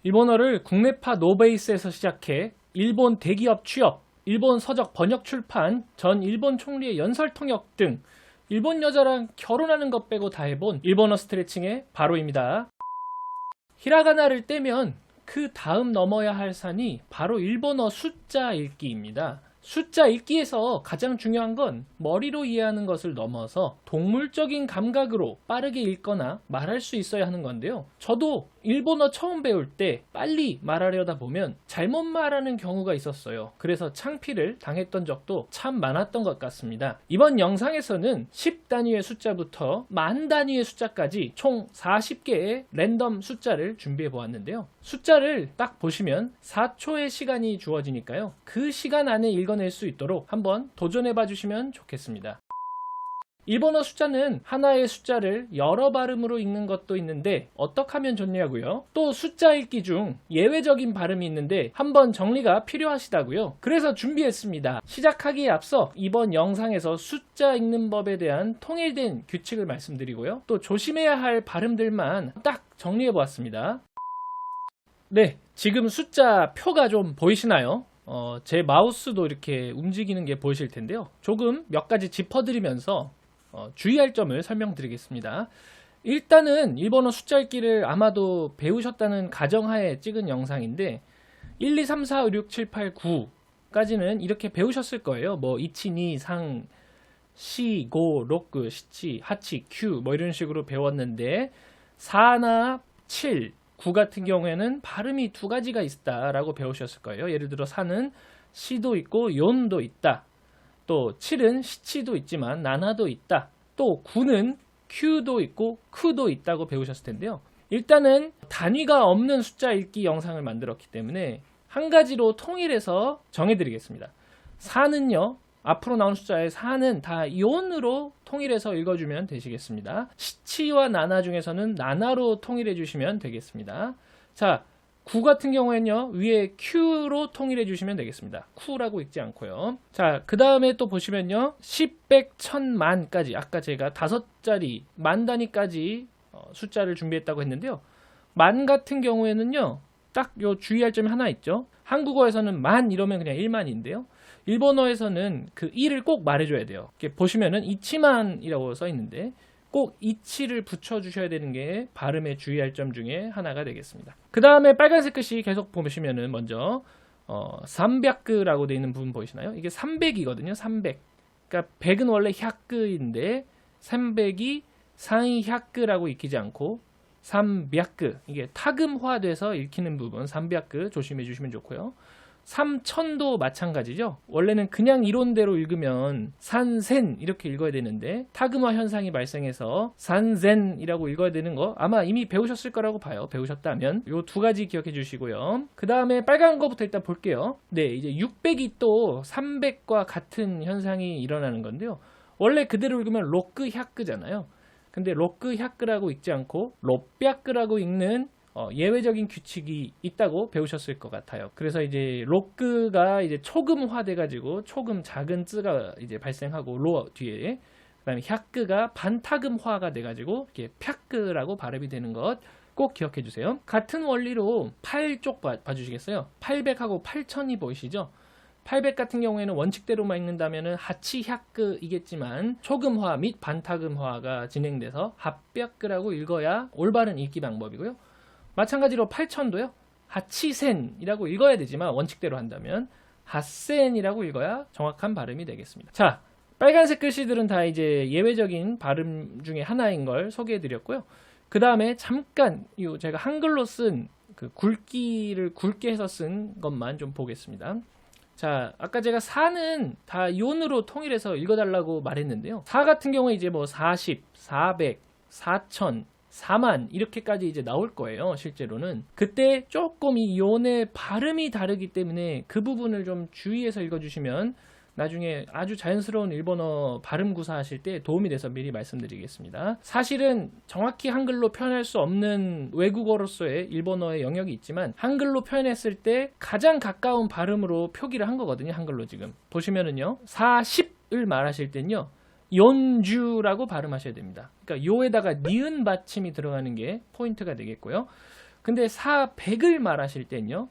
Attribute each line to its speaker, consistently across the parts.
Speaker 1: 일본어를 국내파 노베이스에서 시작해 일본 대기업 취업, 일본 서적 번역 출판, 전 일본 총리의 연설 통역 등 일본 여자랑 결혼하는 것 빼고 다 해본 일본어 스트레칭의 바로입니다. 히라가나를 떼면 그 다음 넘어야 할 산이 바로 일본어 숫자 읽기입니다. 숫자 읽기에서 가장 중요한 건 머리로 이해하는 것을 넘어서 동물적인 감각으로 빠르게 읽거나 말할 수 있어야 하는 건데요. 저도 일본어 처음 배울 때 빨리 말하려다 보면 잘못 말하는 경우가 있었어요. 그래서 창피를 당했던 적도 참 많았던 것 같습니다. 이번 영상에서는 10단위의 숫자부터 만 단위의 숫자까지 총 40개의 랜덤 숫자를 준비해 보았는데요. 숫자를 딱 보시면 4초의 시간이 주어지니까요. 그 시간 안에 읽어낼 수 있도록 한번 도전해 봐 주시면 좋겠습니다. 일본어 숫자는 하나의 숫자를 여러 발음으로 읽는 것도 있는데 어떻게 하면 좋냐고요? 또 숫자 읽기 중 예외적인 발음이 있는데 한번 정리가 필요하시다고요? 그래서 준비했습니다. 시작하기에 앞서 이번 영상에서 숫자 읽는 법에 대한 통일된 규칙을 말씀드리고요. 또 조심해야 할 발음들만 딱 정리해 보았습니다. 네, 지금 숫자 표가 좀 보이시나요? 제 마우스도 이렇게 움직이는 게 보이실 텐데요. 조금 몇 가지 짚어드리면서 주의할 점을 설명드리겠습니다. 일단은 일본어 숫자 읽기를 아마도 배우셨다는 가정하에 찍은 영상인데 1, 2, 3, 4, 5, 6, 7, 8, 9까지는 이렇게 배우셨을 거예요. 뭐 1, 2, 3, 4, 5, 6, 7, 8, 9 뭐 이런 식으로 배웠는데 4나 7, 9 같은 경우에는 발음이 두 가지가 있다라고 배우셨을 거예요. 예를 들어 4는 시도 있고 연도 있다. 또 7은 시치도 있지만 나나도 있다. 또 9는 큐도 있고 크도 있다고 배우셨을 텐데요. 일단은 단위가 없는 숫자 읽기 영상을 만들었기 때문에 한 가지로 통일해서 정해드리겠습니다. 4는요. 앞으로 나온 숫자의 4는 다 이온으로 통일해서 읽어주면 되시겠습니다. 시치와 나나 중에서는 나나로 통일해 주시면 되겠습니다. 자, 9 같은 경우에는요, 위에 Q로 통일해 주시면 되겠습니다. Q라고 읽지 않고요. 자, 그 다음에 또 보시면요, 10, 100, 1000, 만까지, 아까 제가 5자리, 만 단위까지 숫자를 준비했다고 했는데요. 만 같은 경우에는요, 딱 요 주의할 점이 하나 있죠. 한국어에서는 만 이러면 그냥 1만인데요. 일본어에서는 그 1을 꼭 말해줘야 돼요. 이렇게 보시면은 이치만이라고 써 있는데, 꼭 이치를 붙여주셔야 되는 게 발음에 주의할 점 중에 하나가 되겠습니다. 그 다음에 빨간색 글씨 계속 보시면은 먼저 300라고 되어 있는 부분 보이시나요? 이게 300이거든요. 300. 그러니까 100은 원래 ｈyaku인데 300이 상이 ｈyaku라고 읽히지 않고 300 이게 타금화돼서 읽히는 부분 300 조심해 주시면 좋고요. 3000도 마찬가지죠. 원래는 그냥 이론대로 읽으면 산센 이렇게 읽어야 되는데 타금화 현상이 발생해서 산센이라고 읽어야 되는 거 아마 이미 배우셨을 거라고 봐요. 배우셨다면 요 두 가지 기억해 주시고요. 그 다음에 빨간 거부터 일단 볼게요. 네, 이제 600이 또 300과 같은 현상이 일어나는 건데요. 원래 그대로 읽으면 로크 햅크잖아요. 근데 로크 햅크라고 읽지 않고 롯뼈크라고 읽는 예외적인 규칙이 있다고 배우셨을 것 같아요. 그래서 이제 로크가 이제 초금화돼 가지고 초금 작은 쯔가 이제 발생하고 로 뒤에 그다음에 햅크가 반타금화가 돼 가지고 이렇게 펴크라고 발음이 되는 것 꼭 기억해 주세요. 같은 원리로 8 쪽 봐주시겠어요? 800하고 8000이 보이시죠? 800 같은 경우에는 원칙대로만 읽는다면은 하치 햅크이겠지만 초금화 및 반타금화가 진행돼서 합벽크라고 읽어야 올바른 읽기 방법이고요. 마찬가지로 8000도요. 하치센이라고 읽어야 되지만 원칙대로 한다면 하센이라고 읽어야 정확한 발음이 되겠습니다. 자, 빨간색 글씨들은 다 이제 예외적인 발음 중에 하나인 걸 소개해 드렸고요. 그 다음에 잠깐 제가 한글로 쓴 그 굵기를 굵게 해서 쓴 것만 좀 보겠습니다. 자, 아까 제가 4는 다 이온으로 통일해서 읽어달라고 말했는데요. 4 같은 경우에 이제 뭐 40, 400, 4000, 4만 이렇게까지 이제 나올 거예요. 실제로는 그때 조금 이 이온의 발음이 다르기 때문에 그 부분을 좀 주의해서 읽어주시면 나중에 아주 자연스러운 일본어 발음 구사하실 때 도움이 돼서 미리 말씀드리겠습니다. 사실은 정확히 한글로 표현할 수 없는 외국어로서의 일본어의 영역이 있지만 한글로 표현했을 때 가장 가까운 발음으로 표기를 한 거거든요. 한글로 지금 보시면은요, 40을 말하실 땐요, 연주라고 발음하셔야 됩니다. 그러니까 요에다가 니은 받침이 들어가는 게 포인트가 되겠고요. 근데 사백을 말하실 땐요,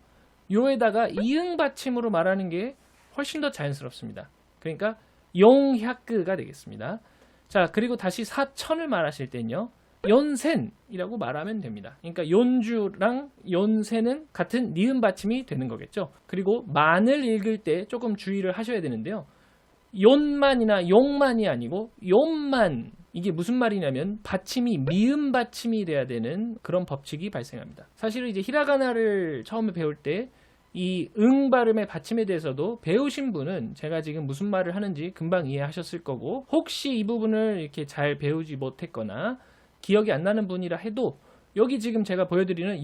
Speaker 1: 요에다가 이응 받침으로 말하는 게 훨씬 더 자연스럽습니다. 그러니까 용약그가 되겠습니다. 자, 그리고 다시 사천을 말하실 땐요, 연센이라고 말하면 됩니다. 그러니까 연주랑 연센은 같은 니은 받침이 되는 거겠죠. 그리고 만을 읽을 때 조금 주의를 하셔야 되는데요. 연만이나 용만이 아니고 용만, 이게 무슨 말이냐면 받침이 미음 받침이 돼야 되는 그런 법칙이 발생합니다. 사실은 이제 히라가나를 처음에 배울 때 이 응 발음의 받침에 대해서도 배우신 분은 제가 지금 무슨 말을 하는지 금방 이해하셨을 거고, 혹시 이 부분을 이렇게 잘 배우지 못했거나 기억이 안 나는 분이라 해도 여기 지금 제가 보여드리는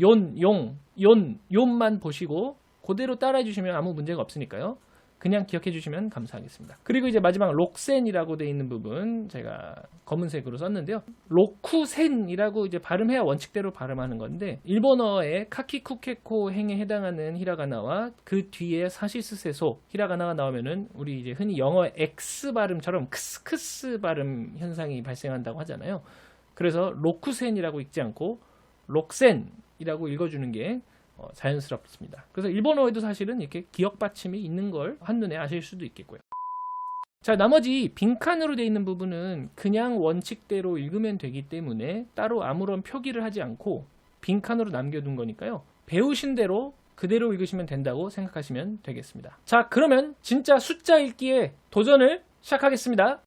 Speaker 1: 용만 보시고 그대로 따라해 주시면 아무 문제가 없으니까요. 그냥 기억해 주시면 감사하겠습니다. 그리고 이제 마지막 록센이라고 되어 있는 부분 제가 검은색으로 썼는데요. 로쿠센이라고 이제 발음해야 원칙대로 발음하는 건데, 일본어의 카키쿠케코 행에 해당하는 히라가나와 그 뒤에 사시스세소 히라가나가 나오면은 우리 이제 흔히 영어의 X 발음처럼 크스크스 발음 현상이 발생한다고 하잖아요. 그래서 로쿠센이라고 읽지 않고 록센이라고 읽어주는 게 자연스럽습니다. 그래서 일본어에도 사실은 이렇게 기억 받침이 있는 걸 한눈에 아실 수도 있겠고요. 자, 나머지 빈칸으로 되어 있는 부분은 그냥 원칙대로 읽으면 되기 때문에 따로 아무런 표기를 하지 않고 빈칸으로 남겨둔 거니까요. 배우신 대로 그대로 읽으시면 된다고 생각하시면 되겠습니다. 자, 그러면 진짜 숫자 읽기에 도전을 시작하겠습니다.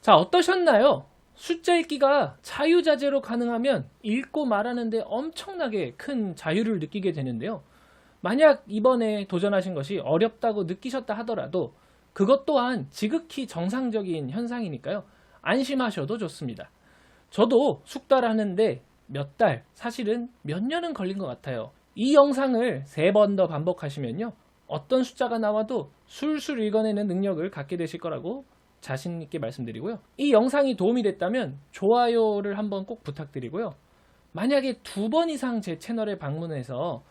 Speaker 1: 자, 어떠셨나요? 숫자 읽기가 자유자재로 가능하면 읽고 말하는데 엄청나게 큰 자유를 느끼게 되는데요. 만약 이번에 도전하신 것이 어렵다고 느끼셨다 하더라도 그것 또한 지극히 정상적인 현상이니까요. 안심하셔도 좋습니다. 저도 숙달을 하는데 몇 달, 사실은 몇 년은 걸린 것 같아요. 이 영상을 3번 더 반복하시면요. 어떤 숫자가 나와도 술술 읽어내는 능력을 갖게 되실 거라고 자신 있게 말씀드리고요. 이 영상이 도움이 됐다면 좋아요를 한번 꼭 부탁드리고요. 만약에 2번 이상 제 채널에 방문해서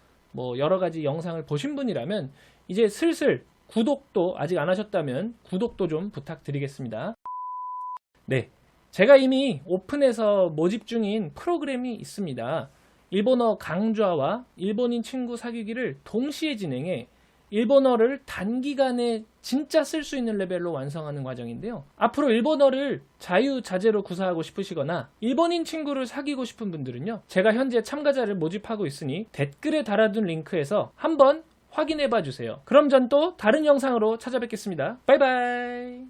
Speaker 1: 여러 가지 영상을 보신 분이라면 이제 슬슬 구독도 아직 안 하셨다면 구독도 좀 부탁드리겠습니다. 네, 제가 이미 오픈해서 모집 중인 프로그램이 있습니다. 일본어 강좌와 일본인 친구 사귀기를 동시에 진행해 일본어를 단기간에 진짜 쓸 수 있는 레벨로 완성하는 과정인데요. 앞으로 일본어를 자유자재로 구사하고 싶으시거나 일본인 친구를 사귀고 싶은 분들은요. 제가 현재 참가자를 모집하고 있으니 댓글에 달아둔 링크에서 한번 확인해 봐 주세요. 그럼 전 또 다른 영상으로 찾아뵙겠습니다. 바이바이.